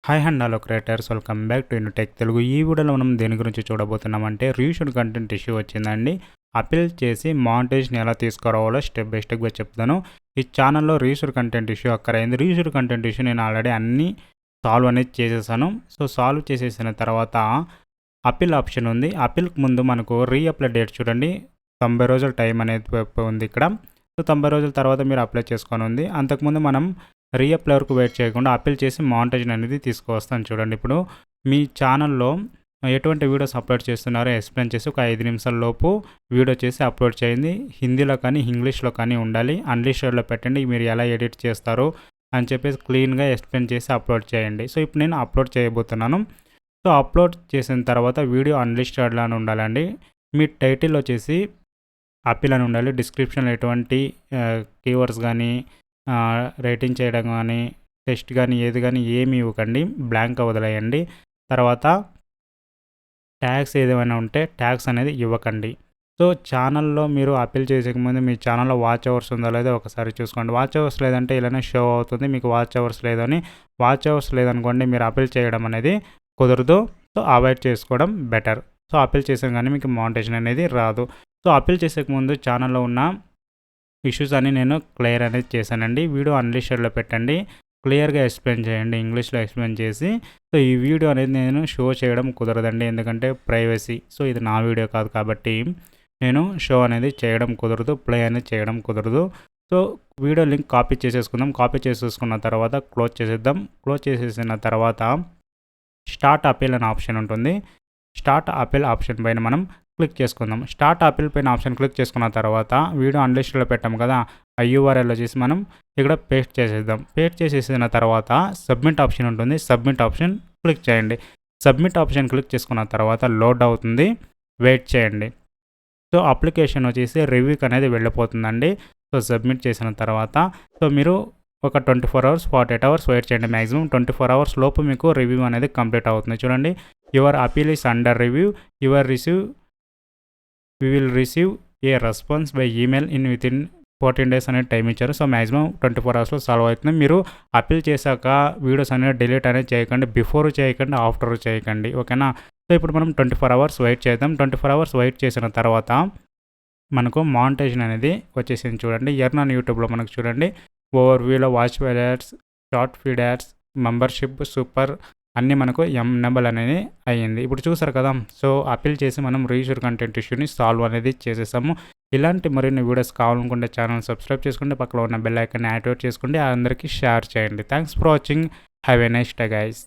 Hi and hello creators, welcome back to Intech Telugu. ఈ వీడియోలో మనం దేని గురించి చూడబోతున్నామంటే రీయూస్డ్ కంటెంట్ ఇష్యూ వచ్చిందండి. అపీల్ చేసి మానిటైజేషన్ ఎలా తీసుకురావాలో స్టెప్ బై స్టెప్గా చెప్తాను. ఈ ఛానల్లో రీయూస్డ్ కంటెంట్ ఇష్యూ అక్కరైంది. రీయూస్డ్ కంటెంట్ ఇష్యూ నేను ఆల్రెడీ అన్నీ సాల్వ్ అనేది చేసేసాను. సో సాల్వ్ చేసేసిన తర్వాత అపీల్ ఆప్షన్ ఉంది. అపీల్కి ముందు మనకు రీఅప్లై డేట్ చూడండి, 90 రోజుల టైం అనేది ఉంది ఇక్కడ. సో 90 రోజుల తర్వాత మీరు అప్లై చేసుకొని ఉంది. అంతకుముందు మనం రీఅప్లై వరకు వెయిట్ చేయకుండా అప్పీల్ చేసి మానిటైజేషన్ అనేది తీసుకువస్తాను చూడండి. ఇప్పుడు మీ ఛానల్లో ఎటువంటి వీడియోస్ అప్లోడ్ చేస్తున్నారో ఎక్స్ప్లెయిన్ చేసి ఒక 5 నిమిషాల లోపు వీడియో చేసి అప్లోడ్ చేయండి. హిందీలో కానీ ఇంగ్లీష్లో కానీ ఉండాలి. అన్లిస్టెడ్లో పెట్టండి. మీరు ఎలా ఎడిట్ చేస్తారు అని చెప్పేసి క్లీన్గా ఎక్స్ప్లెయిన్ చేసి అప్లోడ్ చేయండి. సో ఇప్పుడు నేను అప్లోడ్ చేయబోతున్నాను. సో అప్లోడ్ చేసిన తర్వాత వీడియో అన్లిస్టెడ్లో అని ఉండాలండి. మీ టైటిల్ వచ్చేసి అప్పీల్ అని ఉండాలి. డిస్క్రిప్షన్లో ఎటువంటి కీవర్డ్స్ కానీ రేటింగ్ చేయడం కానీ టెస్ట్ కానీ ఏది కానీ ఏమి ఇవ్వకండి, బ్లాంక్ వదిలేయండి. తర్వాత ట్యాగ్స్ ఏదేమైనా ఉంటే ట్యాగ్స్ అనేది ఇవ్వకండి. సో ఛానల్లో మీరు అప్పీల్ చేసేకముందు మీ ఛానల్లో వాచ్ అవర్స్ ఉందో లేదో ఒకసారి చూసుకోండి. వాచ్ అవర్స్ లేదంటే ఇలానే షో అవుతుంది మీకు వాచ్ అవర్స్ లేదని. వాచ్ అవర్స్ లేదనుకోండి మీరు అప్పీల్ చేయడం అనేది కుదరదు. సో అవాయిడ్ చేసుకోవడం బెటర్. సో అప్పీల్ చేసాం కానీ మీకు మానిటైజేషన్ అనేది రాదు. సో అప్పీల్ చేసేకముందు ఛానల్లో ఉన్న ఇష్యూస్ అని నేను క్లియర్ అనేది చేశానండి. వీడియో అన్లిస్టెడ్లో పెట్టండి, క్లియర్గా ఎక్స్ప్లెయిన్ చేయండి, ఇంగ్లీష్లో ఎక్స్ప్లెయిన్ చేసి. సో ఈ వీడియో అనేది నేను షో చేయడం కుదరదండి, ఎందుకంటే ప్రైవసీ. సో ఇది నా వీడియో కాదు కాబట్టి నేను షో అనేది చేయడం కుదరదు, ప్లే అనేది చేయడం కుదరదు. సో వీడియో లింక్ కాపీ చేసేసుకుందాం. కాపీ చేసేసుకున్న తర్వాత క్లోజ్ చేసేద్దాం. క్లోజ్ చేసేసిన తర్వాత స్టార్ట్ అపీల్ అనే ఆప్షన్ ఉంటుంది. స్టార్ట్ అపీల్ ఆప్షన్ పైన మనం క్లిక్ చేసుకుందాం. స్టార్ట్ అపీల్ పైన ఆప్షన్ క్లిక్ చేసుకున్న తర్వాత వీడియో అన్లిస్టెడ్లో పెట్టాం కదా, ఆ యూఆర్ఎల్ వచ్చేసి మనం ఇక్కడ పేస్ట్ చేసేద్దాం. పేస్ట్ చేసేసిన తర్వాత సబ్మిట్ ఆప్షన్ ఉంటుంది. సబ్మిట్ ఆప్షన్ క్లిక్ చేయండి. సబ్మిట్ ఆప్షన్ క్లిక్ చేసుకున్న తర్వాత లోడ్ అవుతుంది, వెయిట్ చేయండి. సో అప్లికేషన్ వచ్చేసి రివ్యూకి అనేది వెళ్ళిపోతుందండి. సో సబ్మిట్ చేసిన తర్వాత సో మీరు ఒక 24 అవర్స్ 48 అవర్స్ వెయిట్ చేయండి. మ్యాక్సిమం 24 అవర్స్ లోపు మీకు రివ్యూ అనేది కంప్లీట్ అవుతుంది. చూడండి, your appeal is under review, we will receive A response by email within 14 days అనేది టైం ఇచ్చారు. సో మ్యాక్సిమం 24 అవర్స్లో సాల్వ్ అవుతుంది. మీరు అప్పీల్ చేశాక వీడియోస్ అనేది డిలీట్ అనేది చేయకండి, బిఫోర్ చేయకండి, ఆఫ్టర్ చేయకండి, ఓకేనా. సో ఇప్పుడు మనం 24 అవర్స్ వెయిట్ చేద్దాం. 24 అవర్స్ వెయిట్ చేసిన తర్వాత మనకు మానిటైజేషన్ అనేది వచ్చేసింది. చూడండి, ఎర్న్ ఆన్ యూట్యూబ్లో మనకు చూడండి ఓవర్ వ్యూలో watch ads, short feed ads, membership, super అన్నీ మనకు ఎంనబుల్ అనేది అయ్యింది. ఇప్పుడు చూసారు కదా. సో అప్పీల్ చేసి మనం రీయూస్డ్ కంటెంట్ ఇష్యూని సాల్వ్ అనేది చేసేసాము. ఇలాంటి మరిన్ని వీడియోస్ కావాలనుకుంటే ఛానల్ సబ్స్క్రైబ్ చేసుకోండి, పక్కన ఉన్న బెల్ ఐకాన్ని యాక్టివేట్ చేసుకోండి, అందరికీ షేర్ చేయండి. Thanks for watching. Have a nice day guys.